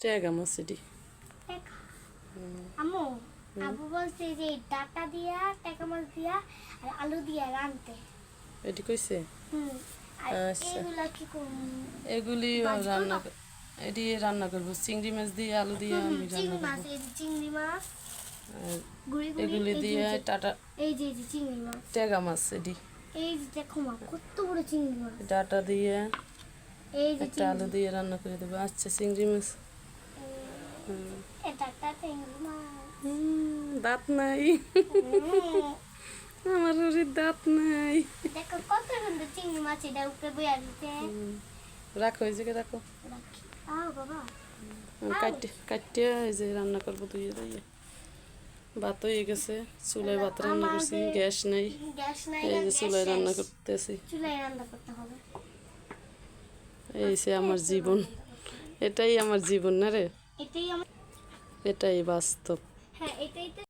ট্যাগা মাছ এটি। আম্মু আবু বলছে যে ডাটা দিয়া টাকা মাছ দিয়া আর আলু দিয়া রানতে। এটি কইছে? আর আচ্ছা, এগুলা কি করব? এগুলি রান্না এটি রান্না করবো চিংড়ি মাছ দিয়ে আলু দিয়ে আমি রান্না চিংড়ি মাছ, করবো। এই যে চিংড়ি মাছ আর গুড়ি গুড়ি, এগুলি এই দিয়ে যে টাটা এই যে চিংড়ি মাছ, ট্যাগা মাছ এটি। এই যে দেখো মা কত বড় চিংড়ি মাছ, ডাটা দিয়ে এই যে একটা আলু দিয়ে রান্না করে দেবো। আচ্ছা, চিংড়ি মাছ। এটা একটা চিংড়ি মাছ। দাঁত নাই হুম, আমার শরীর দাঁত নাই। দেখো কত সুন্দর চিংড়ি মাছ, এটা উপরে বইয়া দিতে। রাখো এই জায়গায় রাখো। রাখি আও বাবা, কাটতে কাটতে এই যে রান্না করবো ধুয়ে ধুয়ে। ভাত হয়ে গেছে, চুলায় ভাত রান্না করছি, গ্যাস নাই। গ্যাস নাই, এই যে গ্যাস চুলায় রান্না শেষ। করতেছি। চুলায় রান্না করতে হবে। এই যে আমার জীবন, এটাই আমার জীবন না রে, এটাই আমার, এটাই বাস্তব। হ্যাঁ এটাই তো